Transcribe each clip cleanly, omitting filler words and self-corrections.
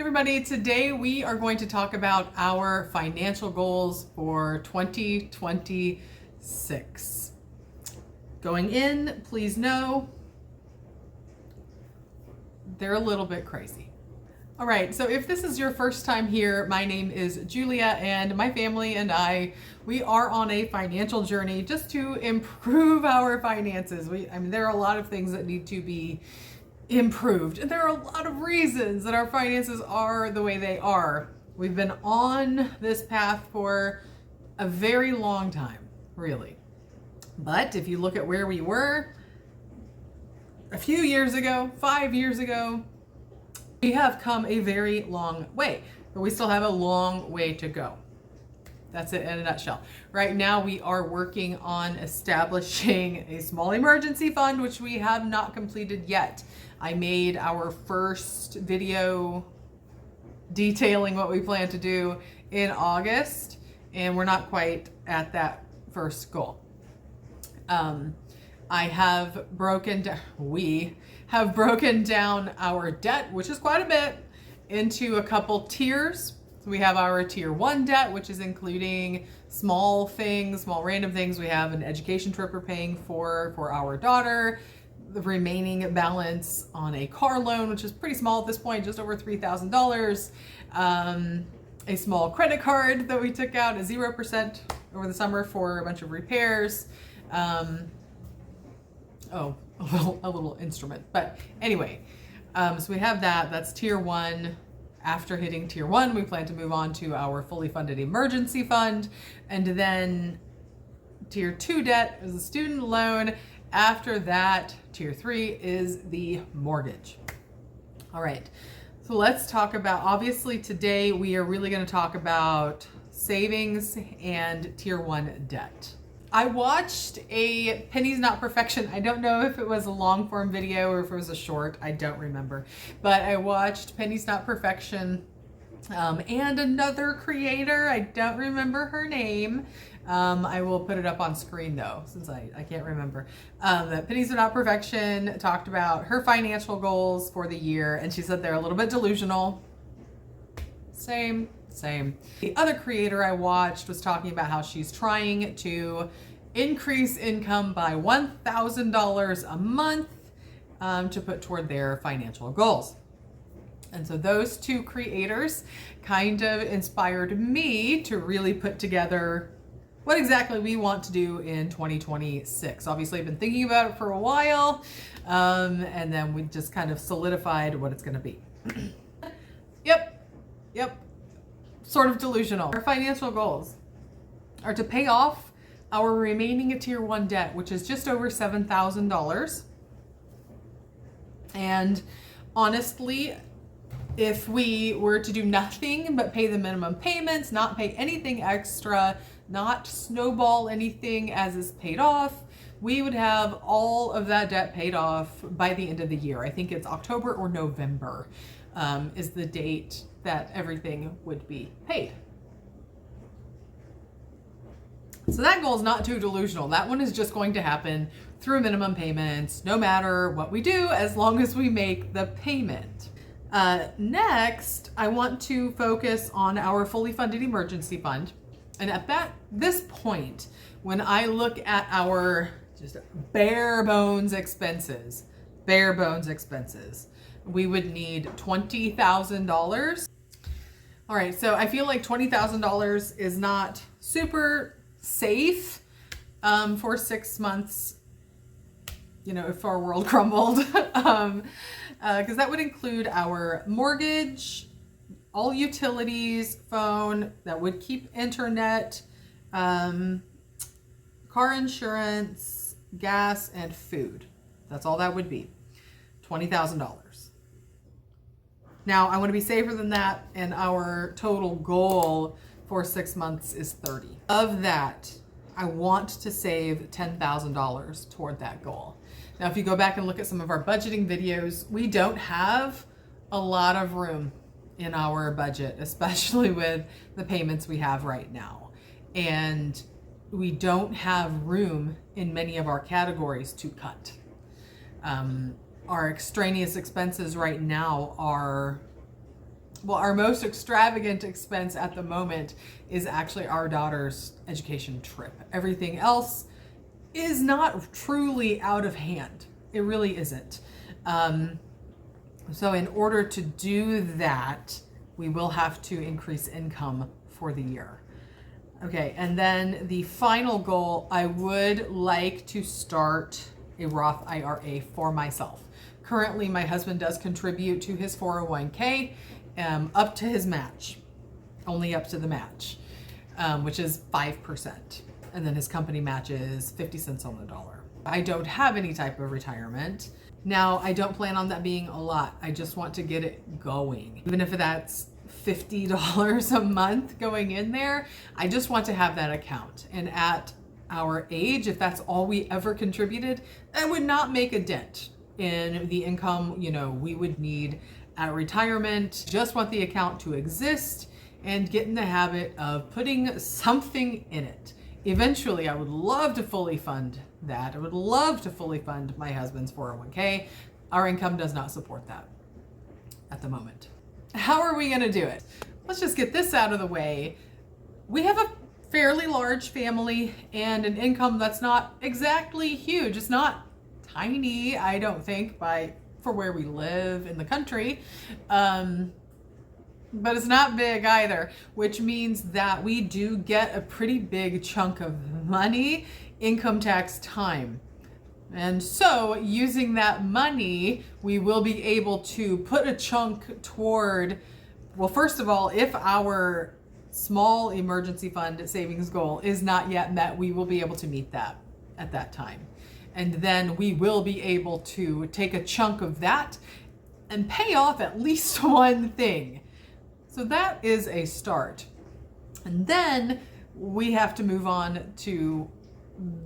everybody. Today we are going to talk about our financial goals for 2026. Going in, please know they're a little bit crazy. All right, so if this is your first time here, my name is Julia, and my family and we are on a financial journey just to improve our finances. There are a lot of things that need to be improved, and there are a lot of reasons that our finances are the way they are. We've been on this path for a very long time, really. But if you look at where we were a few years ago, 5 years ago, we have come a very long way, but we still have a long way to go. That's it in a nutshell. Right now, we are working on establishing a small emergency fund, which we have not completed yet. I made our first video detailing what we plan to do in August, and we're not quite at that first goal. We have broken down our debt, which is quite a bit, into a couple tiers. So we have our tier 1 debt, which is including small random things. We have an education trip we're paying for our daughter, the remaining balance on a car loan, which is pretty small at this point, just over $3,000. A small credit card that we took out at 0% over the summer for a bunch of repairs. A little instrument. But anyway, so we have that's tier 1. After hitting tier 1, we plan to move on to our fully funded emergency fund. And then tier 2 debt is a student loan. After that, tier 3 is the mortgage. All right, so let's talk about, obviously today we are really going to talk about savings and tier 1 debt. I watched a Pennies Not Perfection. I don't know if it was a long form video or if it was a short. I don't remember. But I watched Pennies Not Perfection and another creator. I don't remember her name. I will put it up on screen though, since I can't remember. That Pennies Not Perfection talked about her financial goals for the year, and she said they're a little bit delusional. Same. The other creator I watched was talking about how she's trying to increase income by $1,000 a month to put toward their financial goals. And so those two creators kind of inspired me to really put together what exactly we want to do in 2026. Obviously, I've been thinking about it for a while, and then we just kind of solidified what it's going to be. Yep. Sort of delusional. Our financial goals are to pay off our remaining tier 1 debt, which is just over $7,000. And honestly, if we were to do nothing but pay the minimum payments, not pay anything extra, not snowball anything as is paid off, we would have all of that debt paid off by the end of the year. I think it's October or November is the date that everything would be paid. So that goal is not too delusional. That one is just going to happen through minimum payments, no matter what we do, as long as we make the payment. Next, I want to focus on our fully funded emergency fund. And at this point, when I look at our just bare bones expenses, we would need $20,000. All right, so I feel like $20,000 is not super safe for 6 months, if our world crumbled, because that would include our mortgage, all utilities, phone, that would keep internet, car insurance, gas, and food. That's all that would be, $20,000. Now, I want to be safer than that, and our total goal for 6 months is 30. Of that, I want to save $10,000 toward that goal. Now, if you go back and look at some of our budgeting videos, we don't have a lot of room in our budget, especially with the payments we have right now. And we don't have room in many of our categories to cut. Our extraneous expenses right now are Well, our most extravagant expense at the moment is actually our daughter's education trip. Everything else is not truly out of hand. It really isn't. So in order to do that, we will have to increase income for the year. Okay, and then the final goal, I would like to start a Roth IRA for myself. Currently, my husband does contribute to his 401k up to his match, only up to the match, which is 5%. And then his company matches 50 cents on the dollar. I don't have any type of retirement. Now, I don't plan on that being a lot. I just want to get it going. Even if that's $50 a month going in there, I just want to have that account. And at our age, if that's all we ever contributed, that would not make a dent in the income, we would need at retirement. Just want the account to exist and get in the habit of putting something in it. Eventually, I would love to fully fund that. I would love to fully fund my husband's 401k. Our income does not support that at the moment. How are we going to do it? Let's just get this out of the way. We have a fairly large family and an income that's not exactly huge. It's not tiny, I don't think, for where we live in the country. But it's not big either, which means that we do get a pretty big chunk of money, income tax time. And so using that money, we will be able to put a chunk toward, well, first of all, if our small emergency fund savings goal is not yet met, we will be able to meet that at that time. And then we will be able to take a chunk of that and pay off at least one thing. So that is a start. And then we have to move on to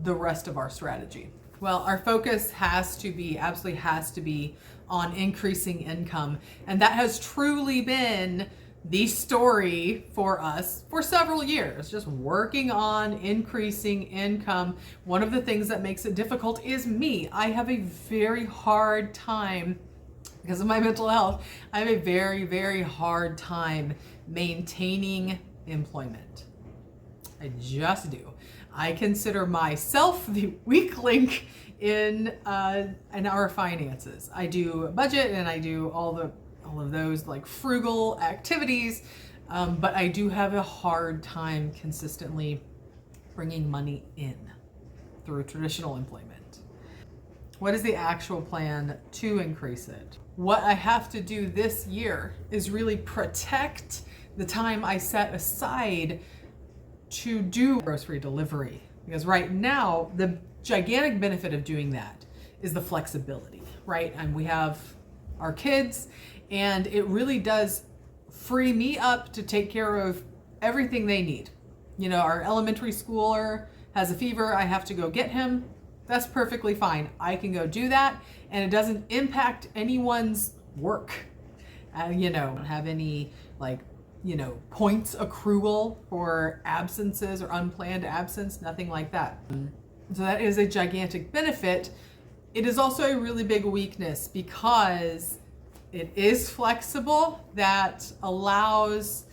the rest of our strategy. Well, our focus absolutely has to be on increasing income. And that has truly been the story for us for several years, just working on increasing income. One of the things that makes it difficult is me. I have a very hard time, because of my mental health, I have a very, very hard time maintaining employment. I just do. I consider myself the weak link in our finances. I do a budget and I do all of those like frugal activities, but I do have a hard time consistently bringing money in through traditional employment. What is the actual plan to increase it? What I have to do this year is really protect the time I set aside to do grocery delivery. Because right now, the gigantic benefit of doing that is the flexibility, right? And we have our kids, and it really does free me up to take care of everything they need. Our elementary schooler has a fever, I have to go get him. That's perfectly fine. I can go do that, and it doesn't impact anyone's work. Don't have any points accrual for absences or unplanned absence, nothing like that. So that is a gigantic benefit. It is also a really big weakness because it is flexible. That allows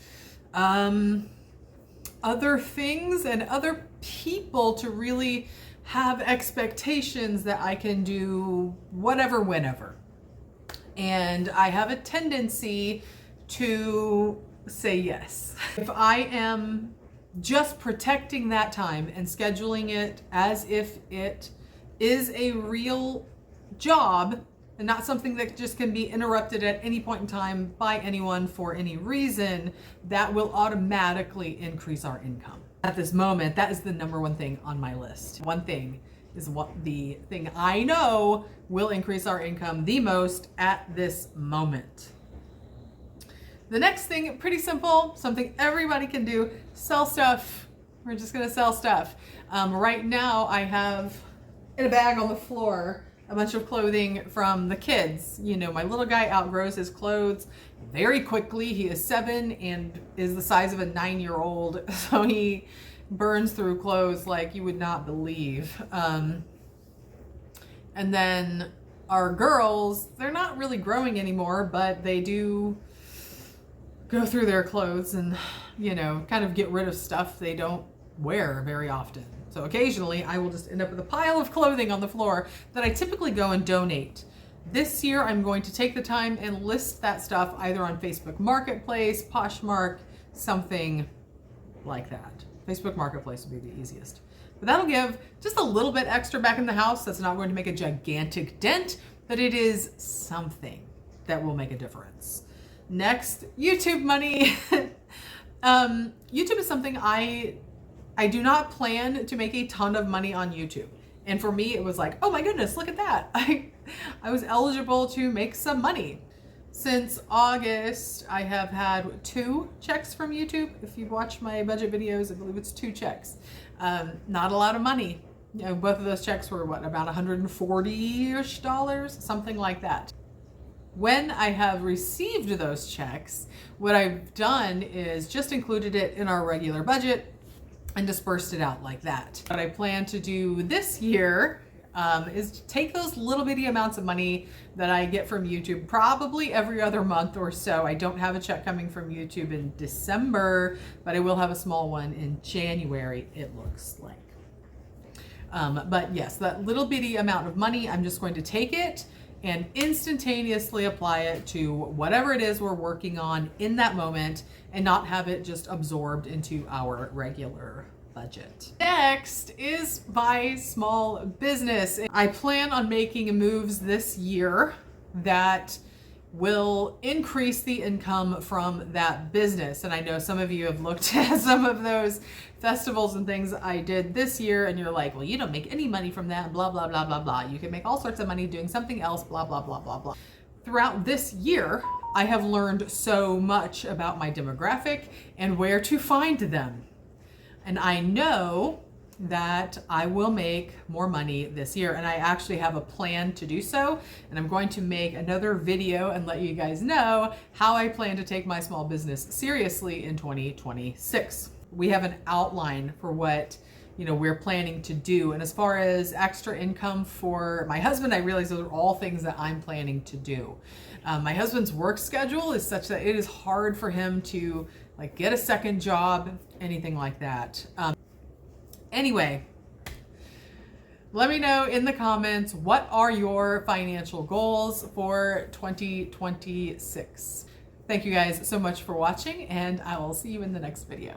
other things and other people to really have expectations that I can do whatever, whenever. And I have a tendency to say yes. If I am just protecting that time and scheduling it as if it is a real job and not something that just can be interrupted at any point in time by anyone for any reason, that will automatically increase our income. At this moment, that is the number one thing on my list. One thing is what the thing I know will increase our income the most at this moment. The next thing, pretty simple, something everybody can do, sell stuff. We're just gonna sell stuff. Right now I have in a bag on the floor a bunch of clothing from the kids. My little guy outgrows his clothes very quickly. He is 7 and is the size of a 9-year-old, so he burns through clothes like you would not believe. And then our girls, they're not really growing anymore, but they do go through their clothes and, you know, kind of get rid of stuff they don't wear very often. So occasionally I will just end up with a pile of clothing on the floor that I typically go and donate. This year I'm going to take the time and list that stuff either on Facebook Marketplace, Poshmark, something like that. Facebook Marketplace would be the easiest. But that'll give just a little bit extra back in the house. That's not going to make a gigantic dent, but it is something that will make a difference. Next, YouTube money. YouTube is something I do not plan to make a ton of money on YouTube. And for me, it was like, oh my goodness, look at that. I was eligible to make some money. Since August, I have had 2 checks from YouTube. If you've watched my budget videos, I believe it's 2 checks. Not a lot of money. You know, both of those checks were what, about $140-ish, something like that. When I have received those checks, what I've done is just included it in our regular budget and dispersed it out like that. What I plan to do this year is to take those little bitty amounts of money that I get from YouTube probably every other month or so. I don't have a check coming from YouTube in December, but I will have a small one in January, it looks like. But yes, that little bitty amount of money, I'm just going to take it and instantaneously apply it to whatever it is we're working on in that moment and not have it just absorbed into our regular budget. Next is my small business. I plan on making moves this year that will increase the income from that business. And I know some of you have looked at some of those festivals and things I did this year and you're like, well, you don't make any money from that, blah, blah, blah, blah, blah. You can make all sorts of money doing something else, blah, blah, blah, blah, blah. Throughout this year, I have learned so much about my demographic and where to find them. And I know that I will make more money this year, and I actually have a plan to do so, and I'm going to make another video and let you guys know how I plan to take my small business seriously in 2026. We have an outline for what, you know, we're planning to do, and as far as extra income for my husband, I realize those are all things that I'm planning to do. My husband's work schedule is such that it is hard for him to like get a second job, anything like that. Anyway, let me know in the comments, what are your financial goals for 2026? Thank you guys so much for watching, and I will see you in the next video.